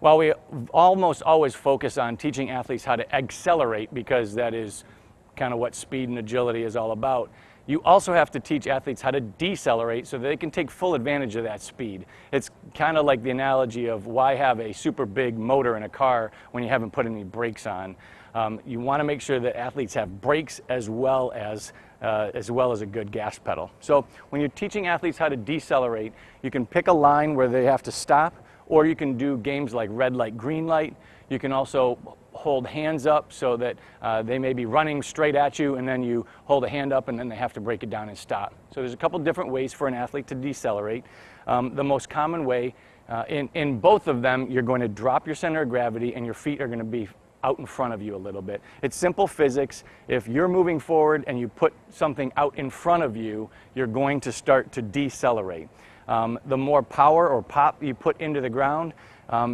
While we almost always focus on teaching athletes how to accelerate, because that is kind of what speed and agility is all about, you also have to teach athletes how to decelerate so that they can take full advantage of that speed. It's kind of like the analogy of why have a super big motor in a car when you haven't put any brakes on. You want to make sure that athletes have brakes as well as a good gas pedal. So when you're teaching athletes how to decelerate, you can pick a line where they have to stop, or you can do games like red light, green light. You can also hold hands up so that they may be running straight at you, and then you hold a hand up and then they have to break it down and stop. So there's a couple different ways for an athlete to decelerate. The most common way, in both of them, you're going to drop your center of gravity and your feet are going to be out in front of you a little bit. It's simple physics. If you're moving forward and you put something out in front of you, you're going to start to decelerate. The more power or pop you put into the ground,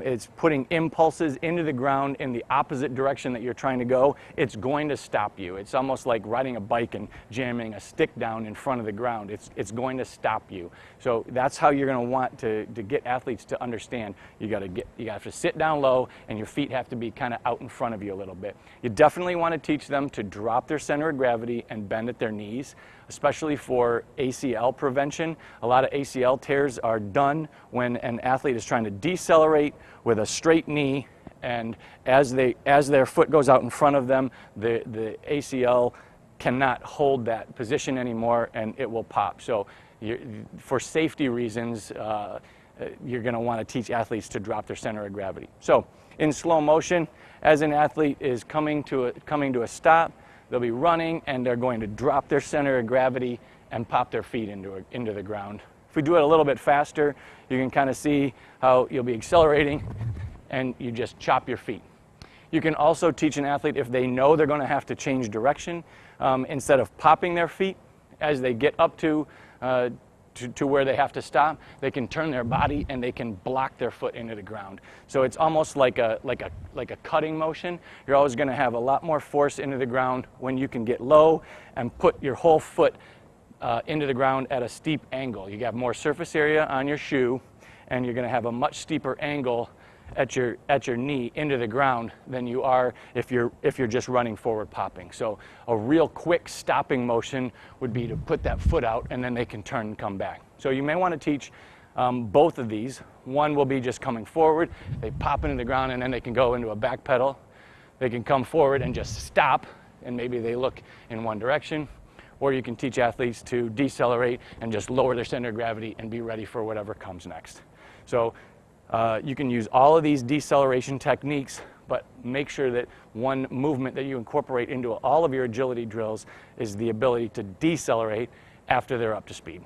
it's putting impulses into the ground in the opposite direction that you're trying to go. It's going to stop you. It's almost like riding a bike and jamming a stick down in front of the ground. It's going to stop you. So that's how you're going to want to get athletes to understand. You have to sit down low, and your feet have to be kind of out in front of you a little bit. You definitely want to teach them to drop their center of gravity and bend at their knees, especially for ACL prevention. A lot of ACL tears are done when an athlete is trying to decelerate with a straight knee, and as their foot goes out in front of them, the ACL cannot hold that position anymore, and it will pop. So for safety reasons, you're going to want to teach athletes to drop their center of gravity. So in slow motion, as an athlete is coming to a stop, they'll be running and they're going to drop their center of gravity and pop their feet into the ground. If we do it a little bit faster, you can kind of see how you'll be accelerating and you just chop your feet. You can also teach an athlete, if they know they're going to have to change direction, instead of popping their feet as they get up to where they have to stop, they can turn their body and they can block their foot into the ground. So it's almost like a cutting motion. You're always going to have a lot more force into the ground when you can get low and put your whole foot into the ground at a steep angle. You have more surface area on your shoe, and you're going to have a much steeper angle at your knee into the ground than you are if you're just running forward popping. So a real quick stopping motion would be to put that foot out, and then they can turn and come back. So you may want to teach both of these. One will be just coming forward, they pop into the ground, and then they can go into a back pedal. They can come forward and just stop, and maybe they look in one direction. Or you can teach athletes to decelerate and just lower their center of gravity and be ready for whatever comes next. So you can use all of these deceleration techniques, but make sure that one movement that you incorporate into all of your agility drills is the ability to decelerate after they're up to speed.